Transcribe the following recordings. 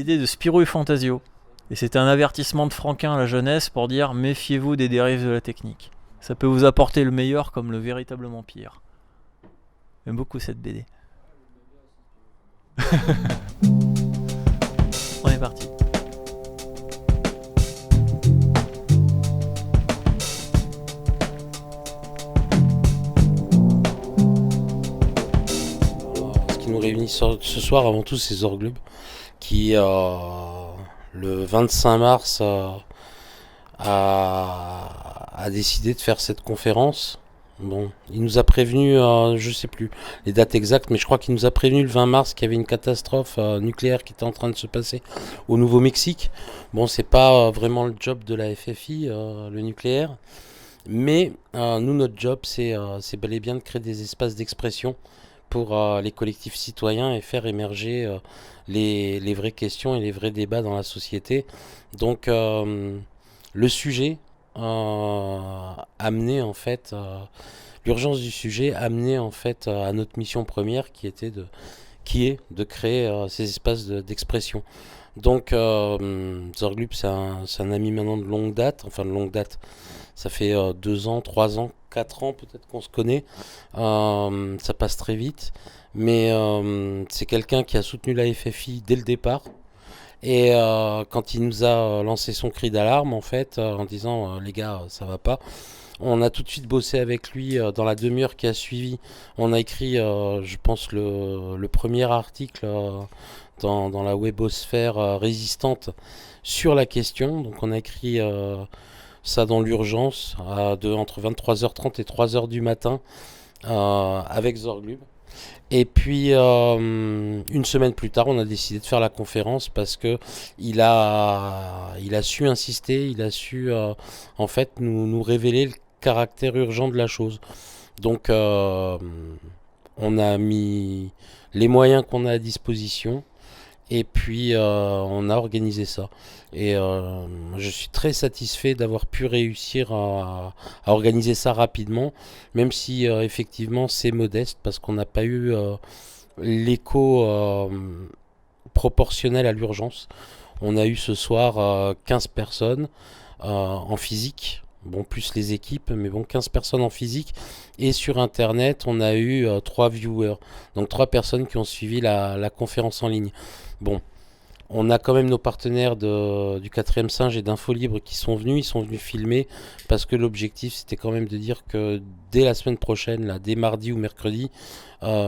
BD de Spirou et Fantasio. Et c'était un avertissement de Franquin à la jeunesse pour dire méfiez-vous des dérives de la technique. Ça peut vous apporter le meilleur comme le véritablement pire. J'aime beaucoup cette BD. On est parti. Ce qui nous réunit ce soir avant tout, c'est Zorglub qui le 25 mars a décidé de faire cette conférence. Bon, il nous a prévenu, je sais plus les dates exactes, mais je crois qu'il nous a prévenu le 20 mars qu'il y avait une catastrophe nucléaire qui était en train de se passer au Nouveau-Mexique. Bon, c'est pas vraiment le job de la FFI, le nucléaire, mais nous, notre job, c'est bel et bien de créer des espaces d'expression pour les collectifs citoyens et faire émerger les vraies questions et les vrais débats dans la société. Donc, le sujet amené en fait l'urgence du sujet amené en fait à notre mission première qui est de créer ces espaces d'expression. Donc Zorglub c'est un ami maintenant de longue date, ça fait 2 ans, 3 ans, 4 ans peut-être qu'on se connaît. Ça passe très vite, mais c'est quelqu'un qui a soutenu la FFI dès le départ. Et quand il nous a lancé son cri d'alarme, en fait, en disant les gars, ça va pas, on a tout de suite bossé avec lui dans la demi-heure qui a suivi. On a écrit, je pense, le premier article dans la webosphère résistante sur la question. Donc on a écrit ça dans l'urgence, entre 23h30 et 3h du matin, avec Zorglub. Et puis une semaine plus tard, on a décidé de faire la conférence parce que il a su insister, il a su en fait nous révéler le caractère urgent de la chose. Donc on a mis les moyens qu'on a à disposition et puis on a organisé ça. Et je suis très satisfait d'avoir pu réussir à organiser ça rapidement, même si effectivement c'est modeste parce qu'on n'a pas eu l'écho proportionnel à l'urgence. On a eu ce soir 15 personnes en physique. Bon, plus les équipes, mais bon, 15 personnes en physique. Et sur Internet, on a eu 3 viewers. Donc 3 personnes qui ont suivi la conférence en ligne. Bon, on a quand même nos partenaires du 4ème Singe et d'Info Libre qui sont venus. Ils sont venus filmer parce que l'objectif, c'était quand même de dire que dès la semaine prochaine, là, dès mardi ou mercredi,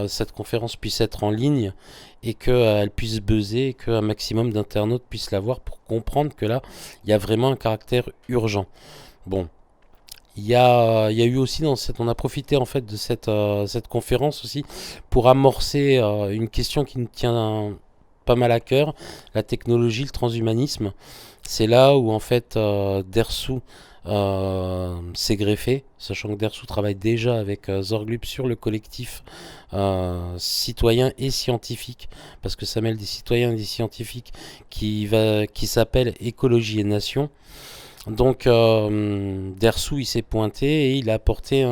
cette conférence puisse être en ligne et qu'elle puisse buzzer et qu'un maximum d'internautes puissent la voir pour comprendre que là, il y a vraiment un caractère urgent. Bon, il y a eu aussi on a profité en fait de cette conférence aussi pour amorcer une question qui nous tient pas mal à cœur, la technologie, le transhumanisme. C'est là où en fait Dersu s'est greffé, sachant que Dersu travaille déjà avec Zorglub sur le collectif citoyen et scientifique, parce que ça mêle des citoyens et des scientifiques qui s'appelle Écologie et Nation. Donc Dersu il s'est pointé et il a apporté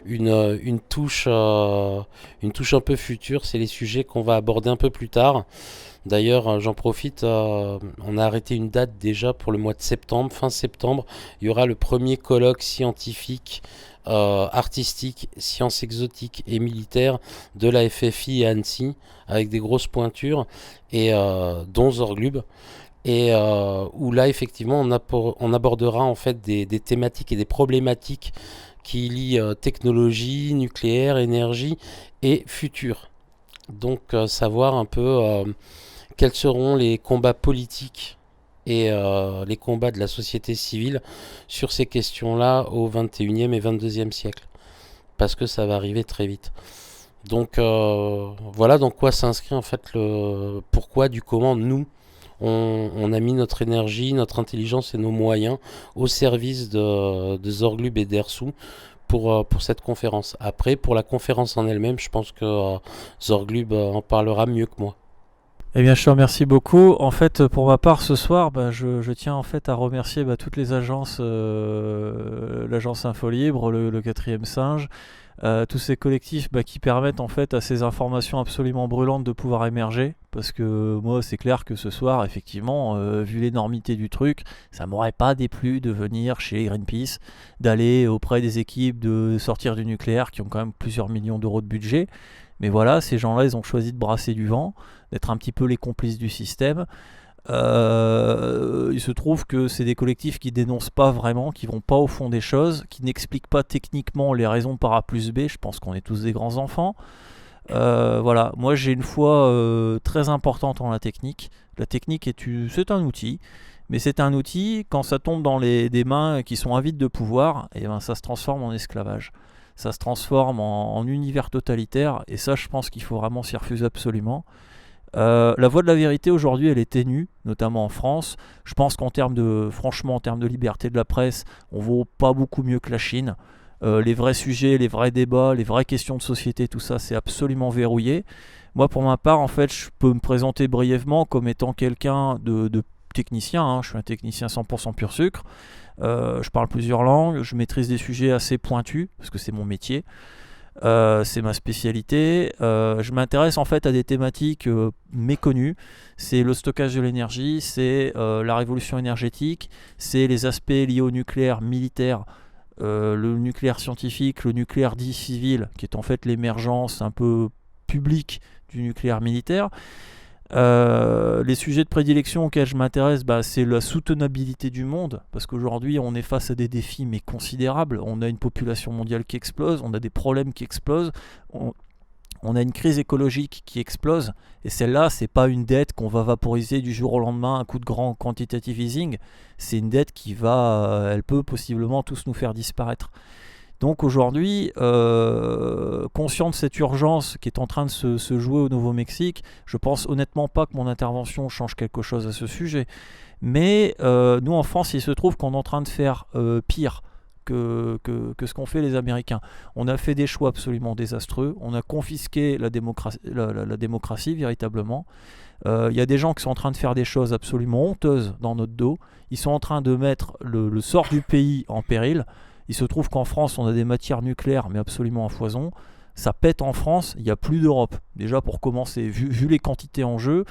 une touche un peu future. C'est les sujets qu'on va aborder un peu plus tard. D'ailleurs j'en profite, on a arrêté une date déjà pour le mois de septembre, fin septembre. Il y aura le premier colloque scientifique, artistique, sciences exotiques et militaires de la FFI et Annecy, avec des grosses pointures, et dont Zorglub. Et où là effectivement on abordera en fait des thématiques et des problématiques qui lient technologie, nucléaire, énergie et futur. Donc savoir un peu quels seront les combats politiques et les combats de la société civile sur ces questions-là au 21e et 22e siècle. Parce que ça va arriver très vite. Donc voilà dans quoi s'inscrit en fait le pourquoi du comment nous on a mis notre énergie, notre intelligence et nos moyens au service de Zorglub et d'Ersu pour cette conférence. Après, pour la conférence en elle-même, je pense que Zorglub en parlera mieux que moi. Eh bien, je te remercie beaucoup. En fait, pour ma part, ce soir, je tiens en fait à remercier toutes les agences, l'agence Infolibre, le 4ème Singe, tous ces collectifs qui permettent en fait à ces informations absolument brûlantes de pouvoir émerger. parce que moi c'est clair que ce soir effectivement vu l'énormité du truc, ça m'aurait pas déplu de venir chez Greenpeace, d'aller auprès des équipes de sortir du nucléaire qui ont quand même plusieurs millions d'euros de budget. Mais voilà, ces gens-là ils ont choisi de brasser du vent, d'être un petit peu les complices du système. Il se trouve que c'est des collectifs qui dénoncent pas vraiment, qui vont pas au fond des choses, qui n'expliquent pas techniquement les raisons par A plus B. Je pense qu'on est tous des grands enfants. Voilà, moi j'ai une foi très importante en la technique. La technique c'est un outil, mais c'est un outil, quand ça tombe dans des mains qui sont avides de pouvoir, et ben ça se transforme en esclavage. Ça se transforme en univers totalitaire, et ça je pense qu'il faut vraiment s'y refuser absolument. La voie de la vérité aujourd'hui elle est ténue, notamment en France. Je pense franchement en termes de liberté de la presse, on vaut pas beaucoup mieux que la Chine. Les vrais sujets, les vrais débats, les vraies questions de société, tout ça c'est absolument verrouillé. Moi pour ma part en fait je peux me présenter brièvement comme étant quelqu'un de technicien, hein. Je suis un technicien 100% pur sucre. Je parle plusieurs langues, je maîtrise des sujets assez pointus parce que c'est mon métier. C'est ma spécialité. Je m'intéresse en fait à des thématiques méconnues. C'est le stockage de l'énergie, c'est la révolution énergétique, c'est les aspects liés au nucléaire militaire, le nucléaire scientifique, le nucléaire dit civil, qui est en fait l'émergence un peu publique du nucléaire militaire. Les sujets de prédilection auxquels je m'intéresse, c'est la soutenabilité du monde, parce qu'aujourd'hui on est face à des défis mais considérables. On a une population mondiale qui explose, on a des problèmes qui explosent, on a une crise écologique qui explose, et celle-là c'est pas une dette qu'on va vaporiser du jour au lendemain à coup de grand quantitative easing, c'est une dette elle peut possiblement tous nous faire disparaître. Donc aujourd'hui, conscient de cette urgence qui est en train de se jouer au Nouveau-Mexique, je pense honnêtement pas que mon intervention change quelque chose à ce sujet. Mais nous en France, il se trouve qu'on est en train de faire pire que ce qu'ont fait les Américains. On a fait des choix absolument désastreux, on a confisqué la démocratie véritablement. Il y a des gens qui sont en train de faire des choses absolument honteuses dans notre dos, ils sont en train de mettre le sort du pays en péril. Il se trouve qu'en France, on a des matières nucléaires, mais absolument à foison. Ça pète en France, il n'y a plus d'Europe. Déjà pour commencer, vu les quantités en jeu,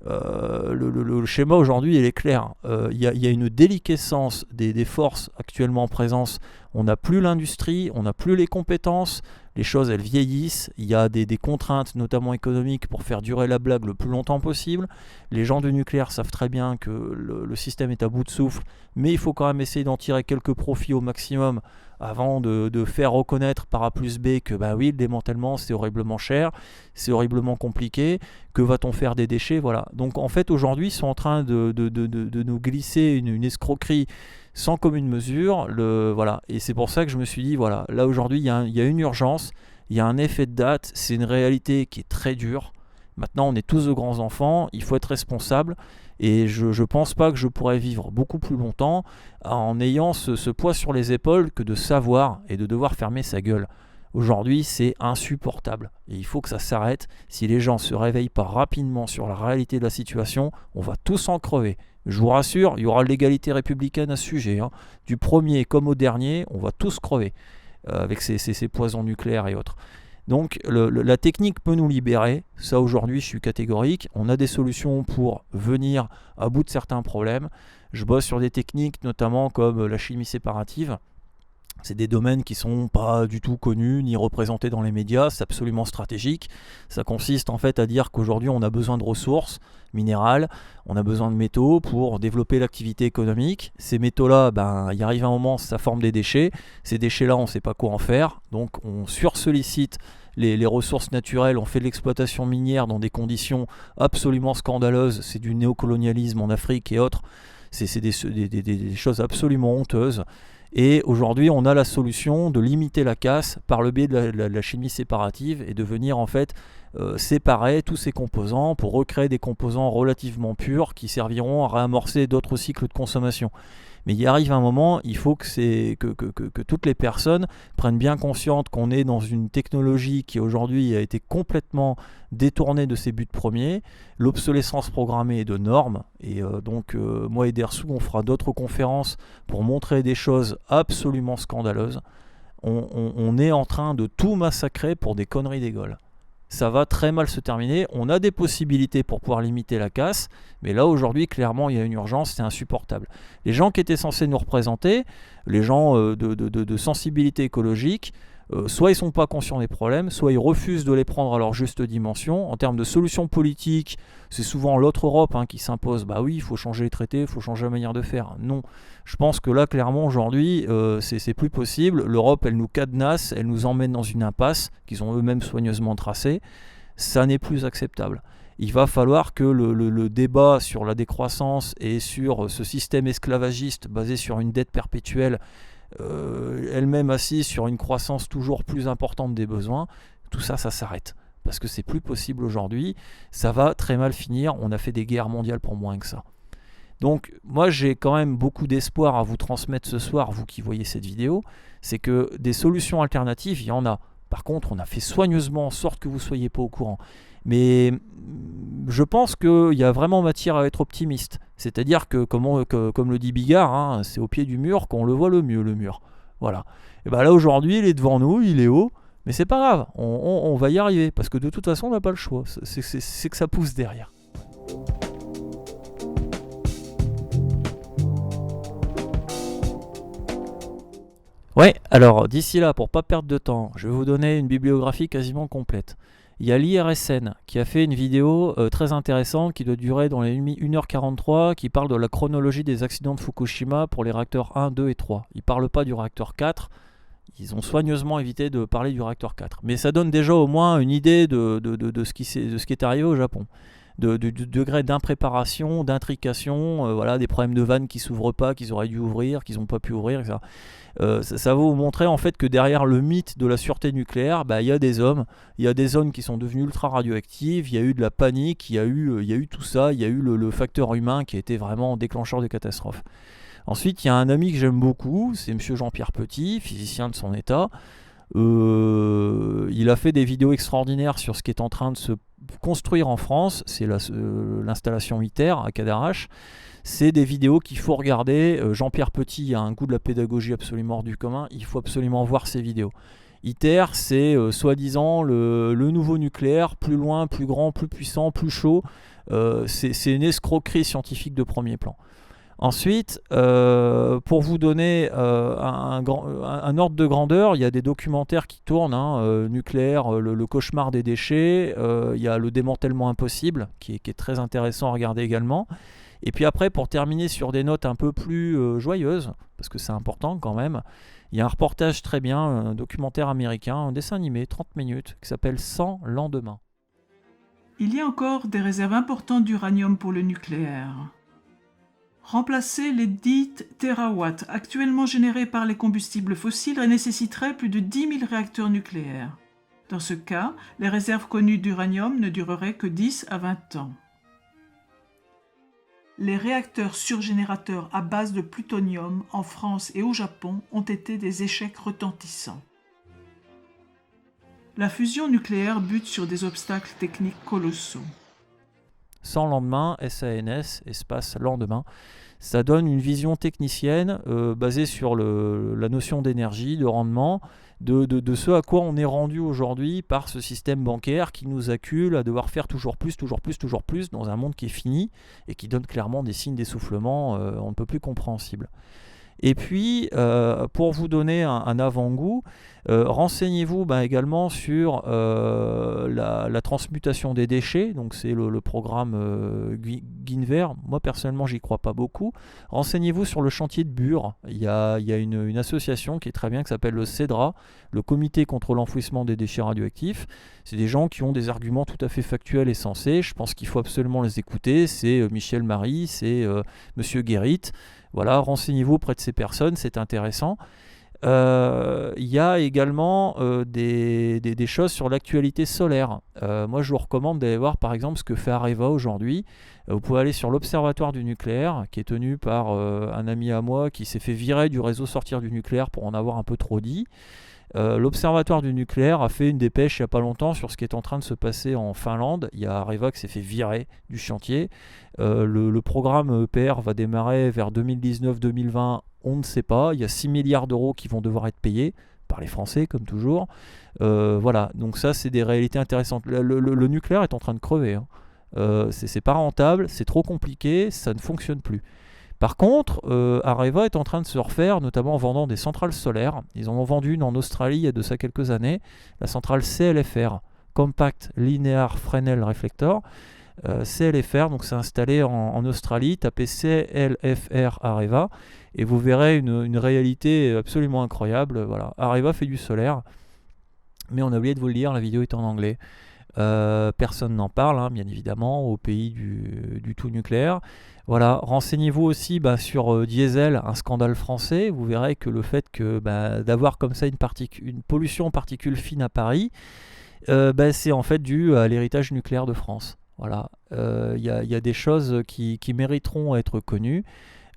le schéma aujourd'hui il est clair. Il y a une déliquescence des forces actuellement en présence. On n'a plus l'industrie, on n'a plus les compétences, les choses elles vieillissent, il y a des contraintes notamment économiques pour faire durer la blague le plus longtemps possible. Les gens du nucléaire savent très bien que le système est à bout de souffle, mais il faut quand même essayer d'en tirer quelques profits au maximum avant de faire reconnaître par A plus B que oui, le démantèlement c'est horriblement cher, c'est horriblement compliqué, que va-t-on faire des déchets, voilà. Donc en fait aujourd'hui ils sont en train de nous glisser une escroquerie sans commune mesure, voilà. Et c'est pour ça que je me suis dit, voilà, là aujourd'hui il y a une urgence, il y a un effet de date, c'est une réalité qui est très dure. Maintenant on est tous de grands enfants, il faut être responsable, et je pense pas que je pourrais vivre beaucoup plus longtemps en ayant ce poids sur les épaules que de savoir et de devoir fermer sa gueule. Aujourd'hui c'est insupportable, et il faut que ça s'arrête. Si les gens se réveillent pas rapidement sur la réalité de la situation, on va tous en crever. Je vous rassure, il y aura l'égalité républicaine à ce sujet, hein. Du premier comme au dernier, on va tous crever avec ces poisons nucléaires et autres. Donc la technique peut nous libérer, ça aujourd'hui je suis catégorique. On a des solutions pour venir à bout de certains problèmes. Je bosse sur des techniques notamment comme la chimie séparative. C'est des domaines qui sont pas du tout connus ni représentés dans les médias, c'est absolument stratégique. Ça consiste en fait à dire qu'aujourd'hui on a besoin de ressources minérales, on a besoin de métaux pour développer l'activité économique. Ces métaux-là, il arrive un moment, ça forme des déchets. Ces déchets-là, on ne sait pas quoi en faire, donc on sursollicite les ressources naturelles, on fait de l'exploitation minière dans des conditions absolument scandaleuses. C'est du néocolonialisme en Afrique et autres. C'est des choses absolument honteuses. Et aujourd'hui, on a la solution de limiter la casse par le biais de la chimie séparative et de venir en fait séparer tous ces composants pour recréer des composants relativement purs qui serviront à réamorcer d'autres cycles de consommation. Mais il arrive un moment, il faut que toutes les personnes prennent bien conscience qu'on est dans une technologie qui aujourd'hui a été complètement détournée de ses buts premiers. L'obsolescence programmée est de normes, et donc moi et Dersou, on fera d'autres conférences pour montrer des choses absolument scandaleuses. On est en train de tout massacrer pour des conneries d'égoles. ça va très mal se terminer. On a des possibilités pour pouvoir limiter la casse, mais là aujourd'hui clairement il y a une urgence, c'est insupportable. Les gens qui étaient censés nous représenter, les gens de sensibilité écologique, soit ils ne sont pas conscients des problèmes, soit ils refusent de les prendre à leur juste dimension. En termes de solutions politiques, c'est souvent l'autre Europe qui s'impose. Bah oui, il faut changer les traités, il faut changer la manière de faire. Non, je pense que là, clairement, aujourd'hui, c'est plus possible. L'Europe, elle nous cadenasse, elle nous emmène dans une impasse qu'ils ont eux-mêmes soigneusement tracée. Ça n'est plus acceptable. Il va falloir que le débat sur la décroissance et sur ce système esclavagiste basé sur une dette perpétuelle, elle-même assise sur une croissance toujours plus importante des besoins, tout ça, ça s'arrête. Parce que c'est plus possible aujourd'hui, ça va très mal finir, on a fait des guerres mondiales pour moins que ça. Donc moi j'ai quand même beaucoup d'espoir à vous transmettre ce soir, vous qui voyez cette vidéo, c'est que des solutions alternatives, il y en a. Par contre, on a fait soigneusement en sorte que vous ne soyez pas au courant. Mais je pense qu'il y a vraiment matière à être optimiste. C'est-à-dire que, comme le dit Bigard, c'est au pied du mur qu'on le voit le mieux, le mur. Voilà. Et bien là, aujourd'hui, il est devant nous, il est haut, mais c'est pas grave, on va y arriver, parce que de toute façon, on n'a pas le choix. C'est que ça pousse derrière. Ouais, alors d'ici là, pour pas perdre de temps, je vais vous donner une bibliographie quasiment complète. Il y a l'IRSN qui a fait une vidéo très intéressante qui doit durer dans les 1h43 qui parle de la chronologie des accidents de Fukushima pour les réacteurs 1, 2 et 3. Ils ne parlent pas du réacteur 4, ils ont soigneusement évité de parler du réacteur 4. Mais ça donne déjà au moins une idée de ce qui est arrivé au Japon. Du degré d'impréparation, d'intrication, voilà, des problèmes de vannes qui ne s'ouvrent pas, qu'ils auraient dû ouvrir, qu'ils n'ont pas pu ouvrir, etc. Ça va vous montrer en fait que derrière le mythe de la sûreté nucléaire, il y a des hommes, il y a des zones qui sont devenues ultra radioactives, il y a eu de la panique, il y a eu tout ça, il y a eu le facteur humain qui a été vraiment déclencheur de catastrophe. Ensuite, il y a un ami que j'aime beaucoup, c'est monsieur Jean-Pierre Petit, physicien de son état. Il a fait des vidéos extraordinaires sur ce qui est en train de se construire en France, c'est l'installation ITER à Cadarache. C'est des vidéos qu'il faut regarder. Jean-Pierre Petit a un goût de la pédagogie absolument hors du commun, il faut absolument voir ces vidéos. ITER, c'est soi-disant le nouveau nucléaire, plus loin, plus grand, plus puissant, plus chaud. C'est une escroquerie scientifique de premier plan. Ensuite, pour vous donner un ordre de grandeur, il y a des documentaires qui tournent, nucléaire, le cauchemar des déchets, il y a le démantèlement impossible, qui est très intéressant à regarder également. Et puis après, pour terminer sur des notes un peu plus joyeuses, parce que c'est important quand même, il y a un reportage très bien, un documentaire américain, un dessin animé, 30 minutes, qui s'appelle 100 lendemains. Il y a encore des réserves importantes d'uranium pour le nucléaire. Remplacer les 10 TWh actuellement générés par les combustibles fossiles nécessiterait plus de 10 000 réacteurs nucléaires. Dans ce cas, les réserves connues d'uranium ne dureraient que 10 à 20 ans. Les réacteurs surgénérateurs à base de plutonium en France et au Japon ont été des échecs retentissants. La fusion nucléaire bute sur des obstacles techniques colossaux. Sans lendemain, SANS, espace lendemain, ça donne une vision technicienne basée sur la notion d'énergie, de rendement, de ce à quoi on est rendu aujourd'hui par ce système bancaire qui nous accule à devoir faire toujours plus dans un monde qui est fini et qui donne clairement des signes d'essoufflement on ne peut plus compréhensibles. Et puis, pour vous donner un avant-goût, renseignez-vous également sur la transmutation des déchets. Donc c'est le programme Guinver. Moi personnellement, j'y crois pas beaucoup. Renseignez-vous sur le chantier de Bure. Il y a une association qui est très bien, qui s'appelle le CEDRA, le Comité contre l'enfouissement des déchets radioactifs. C'est des gens qui ont des arguments tout à fait factuels et sensés. Je pense qu'il faut absolument les écouter. C'est Michel Marie, c'est Monsieur Guérit. Voilà, renseignez-vous auprès de ces personnes, c'est intéressant. Il y a également des choses sur l'actualité solaire. Moi, je vous recommande d'aller voir par exemple ce que fait Areva aujourd'hui. Vous pouvez aller sur l'Observatoire du nucléaire, qui est tenu par un ami à moi qui s'est fait virer du réseau Sortir du nucléaire pour en avoir un peu trop dit. L'Observatoire du nucléaire a fait une dépêche il n'y a pas longtemps sur ce qui est en train de se passer en Finlande. Il y a Areva qui s'est fait virer du chantier. Le programme EPR va démarrer vers 2019-2020, on ne sait pas. Il y a 6 milliards d'euros qui vont devoir être payés parler français comme toujours. Voilà, donc ça c'est des réalités intéressantes. Le nucléaire est en train de crever, hein. C'est pas rentable, c'est trop compliqué, ça ne fonctionne plus. Par contre, Areva est en train de se refaire, notamment en vendant des centrales solaires. Ils en ont vendu une en Australie il y a de ça quelques années, la centrale CLFR, Compact Linear Fresnel Reflector. CLFR, donc c'est installé en Australie, tapez CLFR Areva et vous verrez une réalité absolument incroyable. Voilà. Areva fait du solaire, mais on a oublié de vous le dire, la vidéo est en anglais. Personne n'en parle, hein, bien évidemment, au pays du tout nucléaire. Voilà, renseignez-vous aussi sur Diesel, un scandale français. Vous verrez que le fait que d'avoir comme ça une pollution en particules fines à Paris, c'est en fait dû à l'héritage nucléaire de France. Voilà, y a des choses qui mériteront à être connues.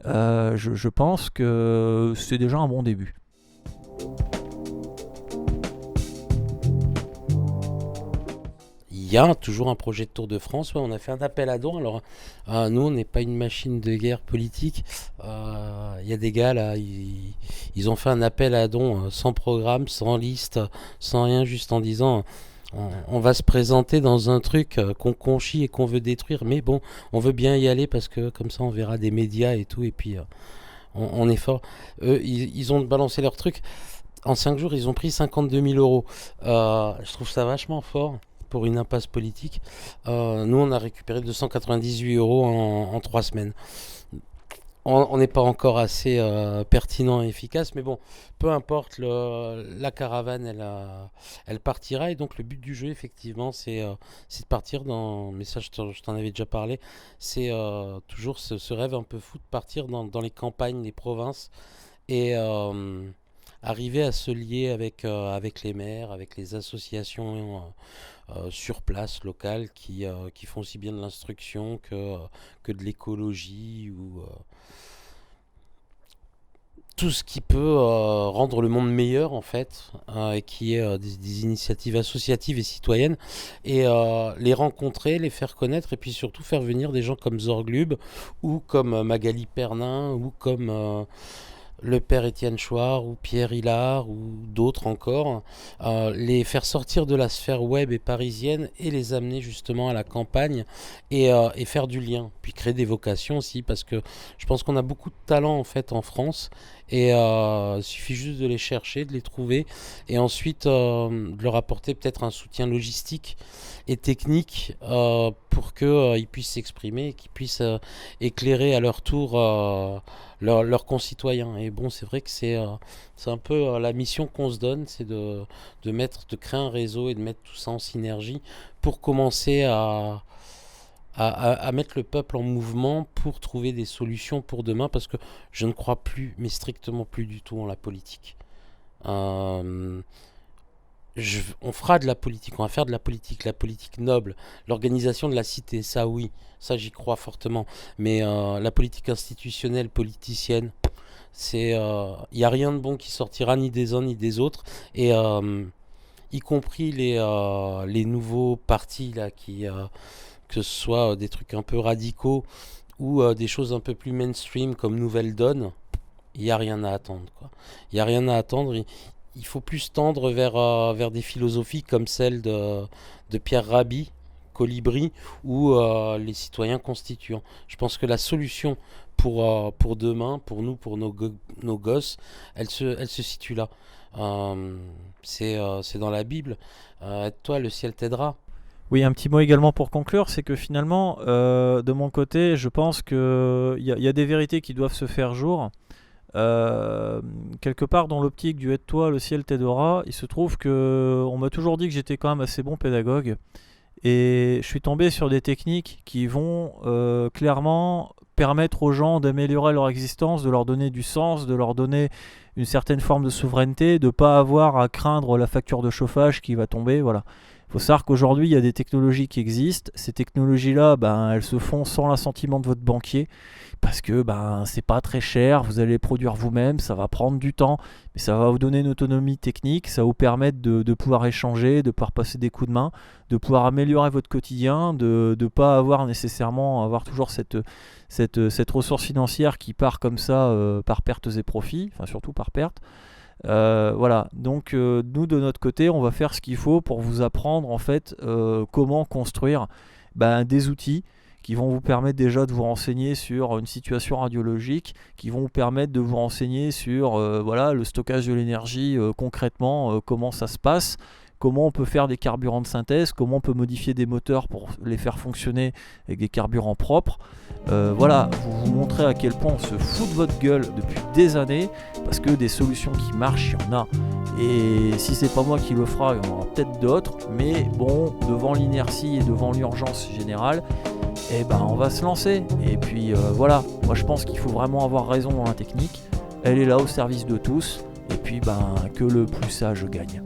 Je pense que c'est déjà un bon début. Il y a toujours un projet de Tour de France. Ouais, on a fait un appel à dons. Alors, nous, on n'est pas une machine de guerre politique. Il y a des gars là, ils ont fait un appel à dons sans programme, sans liste, sans rien, juste en disant on va se présenter dans un truc qu'on chie et qu'on veut détruire. Mais bon, on veut bien y aller parce que comme ça, on verra des médias et tout. Et puis, on est fort. Eux, ils ont balancé leur truc. En 5 jours, ils ont pris 52 000 euros. Je trouve ça vachement fort pour une impasse politique. Nous, on a récupéré 298 euros en 3 semaines. On n'est pas encore assez pertinent et efficace, mais bon, peu importe, la caravane, elle partira. Et donc, le but du jeu, effectivement, c'est de partir dans... Mais ça, je t'en avais déjà parlé. C'est toujours ce rêve un peu fou de partir dans les campagnes, les provinces, et arriver à se lier avec les maires, avec les associations sur place, locales, qui font aussi bien de l'instruction que de l'écologie ou tout ce qui peut rendre le monde meilleur en fait, et qui est des initiatives associatives et citoyennes, et les rencontrer, les faire connaître, et puis surtout faire venir des gens comme Zorglub, ou comme Magali Pernin, ou comme le père Étienne Chouard ou Pierre Hillard ou d'autres encore, les faire sortir de la sphère web et parisienne et les amener justement à la campagne et faire du lien, puis créer des vocations aussi, parce que je pense qu'on a beaucoup de talents en fait en France, et il suffit juste de les chercher, de les trouver, et ensuite de leur apporter peut-être un soutien logistique et technique pour qu'ils puissent s'exprimer et qu'ils puissent éclairer à leur tour leurs concitoyens. Et bon, c'est vrai que c'est un peu la mission qu'on se donne, c'est de créer un réseau et de mettre tout ça en synergie pour commencer à mettre le peuple en mouvement pour trouver des solutions pour demain, parce que je ne crois plus, mais strictement plus du tout en la politique. On fera de la politique, on va faire de la politique noble, l'organisation de la cité, ça oui, ça j'y crois fortement, mais la politique institutionnelle, politicienne, il n'y a rien de bon qui sortira ni des uns ni des autres, et y compris les nouveaux partis là, que ce soit des trucs un peu radicaux ou des choses un peu plus mainstream comme Nouvelle Donne, il n'y a rien à attendre, quoi. Il n'y a rien à attendre. Il faut plus tendre vers des philosophies comme celle de Pierre Rabhi, Colibri, ou les citoyens constituants. Je pense que la solution pour demain, pour nous, pour nos gosses, elle se situe là. C'est dans la Bible. Aide-toi, le ciel t'aidera. Oui, un petit mot également pour conclure, c'est que finalement, de mon côté, je pense qu'il y a des vérités qui doivent se faire jour. Quelque part dans l'optique du aide-toi, le ciel t'aidera, il se trouve que on m'a toujours dit que j'étais quand même assez bon pédagogue, et je suis tombé sur des techniques qui vont clairement permettre aux gens d'améliorer leur existence, de leur donner du sens, de leur donner une certaine forme de souveraineté, de ne pas avoir à craindre la facture de chauffage qui va tomber. Voilà. Il faut savoir qu'aujourd'hui, il y a des technologies qui existent. Ces technologies-là, elles se font sans l'assentiment de votre banquier, parce que c'est pas très cher, vous allez les produire vous-même, ça va prendre du temps, mais ça va vous donner une autonomie technique, ça va vous permettre de pouvoir échanger, de pouvoir passer des coups de main, de pouvoir améliorer votre quotidien, de ne pas avoir toujours cette ressource financière qui part comme ça par pertes et profits, enfin surtout par pertes. Voilà, donc nous de notre côté, on va faire ce qu'il faut pour vous apprendre en fait comment construire des outils qui vont vous permettre déjà de vous renseigner sur une situation radiologique, qui vont vous permettre de vous renseigner sur le stockage de l'énergie concrètement, comment ça se passe, comment on peut faire des carburants de synthèse, comment on peut modifier des moteurs pour les faire fonctionner avec des carburants propres. Vous montrer à quel point on se fout de votre gueule depuis des années, parce que des solutions qui marchent, il y en a. Et si c'est pas moi qui le fera, il y en aura peut-être d'autres, mais bon, devant l'inertie et devant l'urgence générale, on va se lancer. Et puis moi je pense qu'il faut vraiment avoir raison dans la technique. Elle est là au service de tous, et puis que le plus sage gagne.